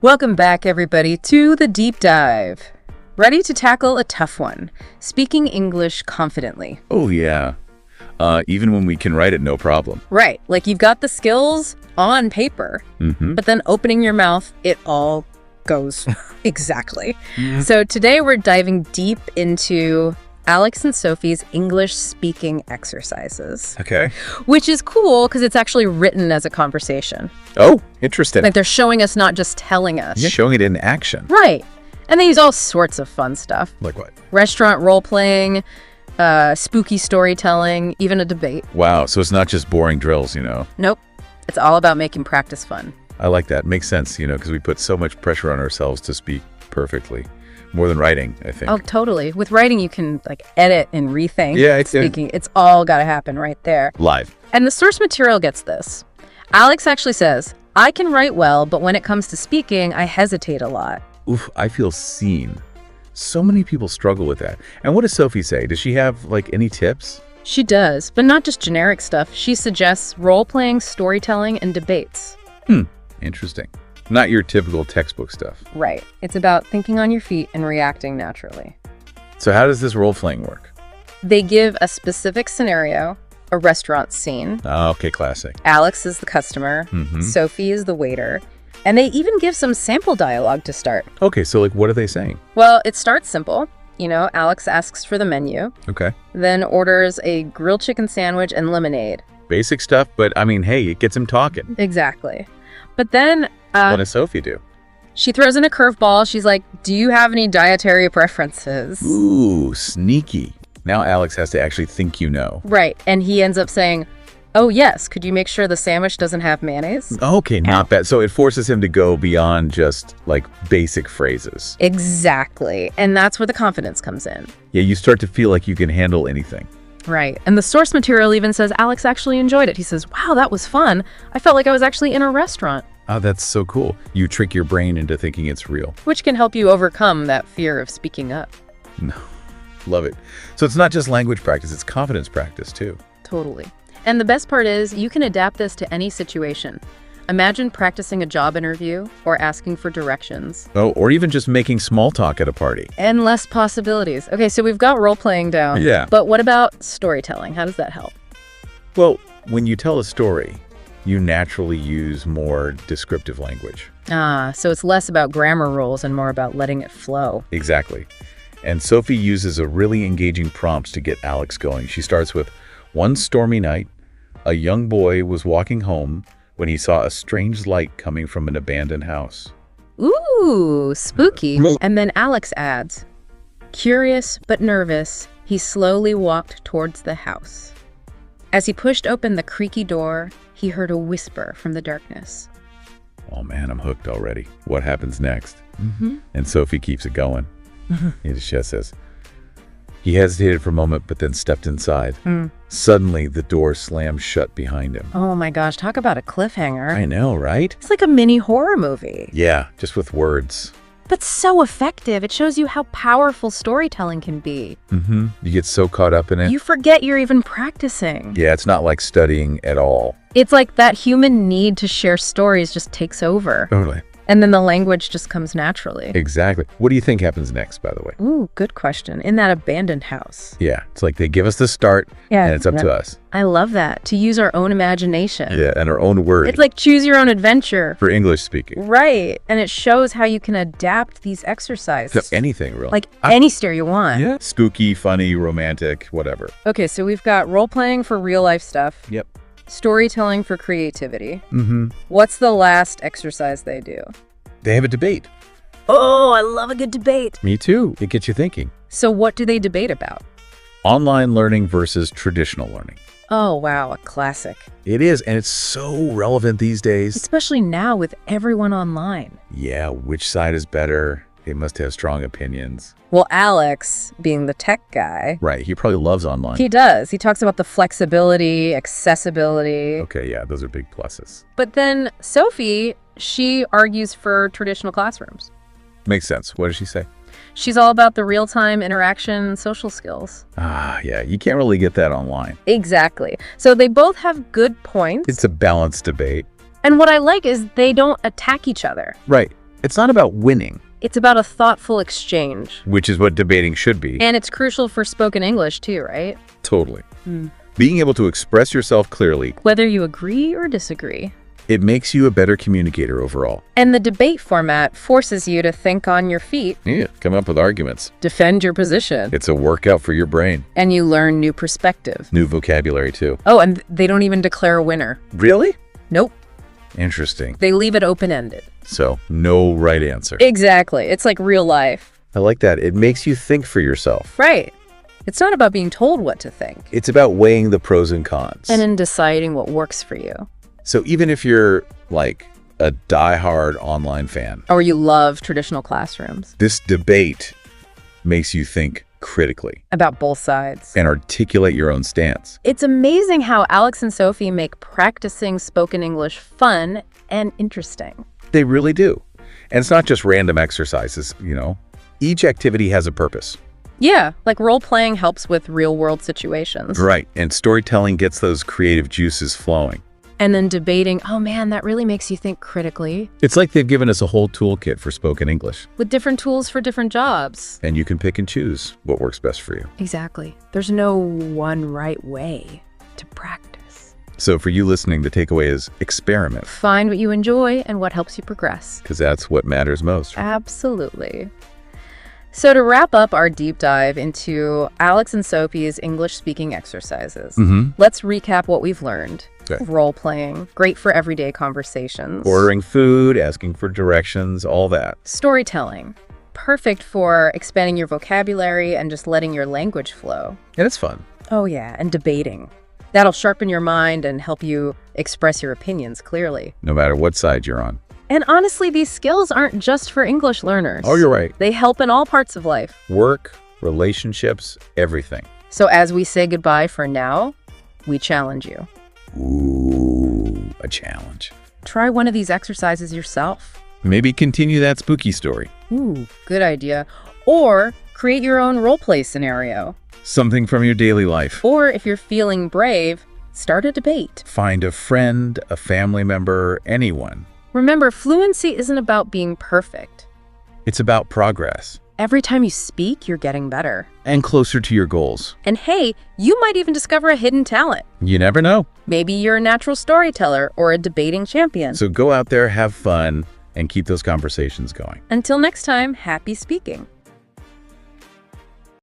Welcome back, everybody, to the deep dive. Ready to tackle a tough one, speaking English confidently. Oh, yeah. Even when we can write it, no problem. Right, like you've got the skills on paper, but then opening your mouth, it all goes exactly. So today we're diving deep into Alex and Sophie's English speaking exercises. Okay. Which is cool because it's actually written as a conversation. Oh, interesting. Like they're showing us, not just telling us. Yeah, showing it in action. Right. And they use all sorts of fun stuff. Like what? Restaurant role-playing, spooky storytelling, even a debate. Wow, so it's not just boring drills, Nope. It's all about making practice fun. I like that. Makes sense, because we put so much pressure on ourselves to speak perfectly. More than writing, I think. Oh, totally. With writing, you can edit and rethink. Yeah, it's speaking. It's all got to happen right there. Live. And the source material gets this. Alex actually says, I can write well, but when it comes to speaking, I hesitate a lot. Oof, I feel seen. So many people struggle with that. And what does Sophie say? Does she have, any tips? She does, but not just generic stuff. She suggests role-playing, storytelling, and debates. Interesting. Not your typical textbook stuff. Right. It's about thinking on your feet and reacting naturally. So how does this role-playing work? They give a specific scenario, a restaurant scene. Oh, okay, classic. Alex is the customer. Sophie is the waiter. And they even give some sample dialogue to start. Okay, so what are they saying? Well, it starts simple. Alex asks for the menu. Okay. Then orders a grilled chicken sandwich and lemonade. Basic stuff, but hey, it gets him talking. Exactly. But then What does Sophie do? she throws in a curveball. She's like, do you have any dietary preferences? Ooh, sneaky. Now Alex has to actually think you know. Right. And he ends up saying, oh, yes, could you make sure the sandwich doesn't have mayonnaise? Okay, not bad. So it forces him to go beyond just, basic phrases. Exactly. And that's where the confidence comes in. Yeah, you start to feel like you can handle anything. Right. And the source material even says Alex actually enjoyed it. He says, wow, that was fun. I felt like I was actually in a restaurant. Oh, that's so cool. You trick your brain into thinking it's real. Which can help you overcome that fear of speaking up. No, love it. So it's not just language practice, it's confidence practice too. Totally. And the best part is you can adapt this to any situation. Imagine practicing a job interview or asking for directions. Oh, or even just making small talk at a party. Endless possibilities. Okay, so we've got role-playing down. Yeah. But what about storytelling? How does that help? Well, when you tell a story, you naturally use more descriptive language. So it's less about grammar rules and more about letting it flow. Exactly. And Sophie uses a really engaging prompt to get Alex going. She starts with, one stormy night, a young boy was walking home when he saw a strange light coming from an abandoned house. Ooh, spooky. And then Alex adds, curious but nervous, he slowly walked towards the house. As he pushed open the creaky door, he heard a whisper from the darkness. Oh man, I'm hooked already. What happens next? And Sophie keeps it going. It just says, he hesitated for a moment, but then stepped inside. Suddenly, the door slammed shut behind him. Oh my gosh, talk about a cliffhanger. I know, right? It's like a mini horror movie. Yeah, just with words. But so effective. It shows you how powerful storytelling can be. You get so caught up in it. You forget you're even practicing. Yeah, it's not like studying at all. It's like that human need to share stories just takes over. Totally. And then the language just comes naturally. Exactly. What do you think happens next, by the way? Ooh, good question. In that abandoned house. Yeah, it's like they give us the start, and it's up to us. I love that. To use our own imagination. Yeah, and our own word. It's like choose your own adventure. For English speaking. Right. And it shows how you can adapt these exercises. So anything, really. Like any stare you want. Yeah. Spooky, funny, romantic, whatever. Okay, so we've got role-playing for real-life stuff. Yep. Storytelling for creativity. What's the last exercise they do? They have a debate. Oh, I love a good debate. Me too. It gets you thinking. So what do they debate about? Online learning versus traditional learning. Oh, wow, a classic. It is, and it's so relevant these days. Especially now with everyone online. Yeah, which side is better? They must have strong opinions. Well, Alex, being the tech guy. Right, he probably loves online. He does. He talks about the flexibility, accessibility. Okay, yeah, those are big pluses. But then Sophie, she argues for traditional classrooms. Makes sense. What does she say? She's all about the real-time interaction and social skills. Ah, yeah, you can't really get that online. Exactly. So they both have good points. It's a balanced debate. And what I like is they don't attack each other. Right. It's not about winning, It's about a thoughtful exchange. which is what debating should be. And it's crucial for spoken English too, right? Totally. Being able to express yourself clearly, Whether you agree or disagree. it makes you a better communicator overall. And the debate format forces you to think on your feet, Yeah, come up with arguments. defend your position, It's a workout for your brain. and you learn new perspective. New vocabulary, too. Oh, and they don't even declare a winner. Really? Nope. Interesting. They leave it open-ended. So, no right answer. Exactly. It's like real life. I like that. It makes you think for yourself. Right. It's not about being told what to think. It's about weighing the pros and cons. And in deciding what works for you. So even if you're like a diehard online fan, Or you love traditional classrooms. this debate makes you think critically About both sides. and articulate your own stance. It's amazing how Alex and Sophie make practicing spoken English fun and interesting. They really do. And it's not just random exercises, Each activity has a purpose. Yeah, like role-playing helps with real-world situations. Right. And storytelling gets those creative juices flowing. And then debating, oh man, that really makes you think critically. It's like they've given us a whole toolkit for spoken English. With different tools for different jobs. And you can pick and choose what works best for you. Exactly. There's no one right way to practice. So for you listening, the takeaway is experiment, Find what you enjoy and what helps you progress. because that's what matters most. Absolutely. So to wrap up our deep dive into Alex and Sophie's English-speaking exercises, let's recap what we've learned. Okay. Role-playing, great for everyday conversations. Ordering food, asking for directions, all that. Storytelling, perfect for expanding your vocabulary and just letting your language flow. And it's fun. Oh yeah, and debating. That'll sharpen your mind and help you express your opinions clearly. No matter what side you're on. And honestly, these skills aren't just for English learners. Oh, you're right. They help in all parts of life. Work, relationships, everything. So as we say goodbye for now, we challenge you. Ooh, a challenge. Try one of these exercises yourself. Maybe continue that spooky story. Ooh, good idea. Or create your own role-play scenario. Something from your daily life. Or if you're feeling brave, start a debate. Find a friend, a family member, anyone. Remember, fluency isn't about being perfect. It's about progress. Every time you speak, you're getting better. And closer to your goals. And hey, you might even discover a hidden talent. You never know. Maybe you're a natural storyteller or a debating champion. So go out there, have fun, and keep those conversations going. Until next time, happy speaking.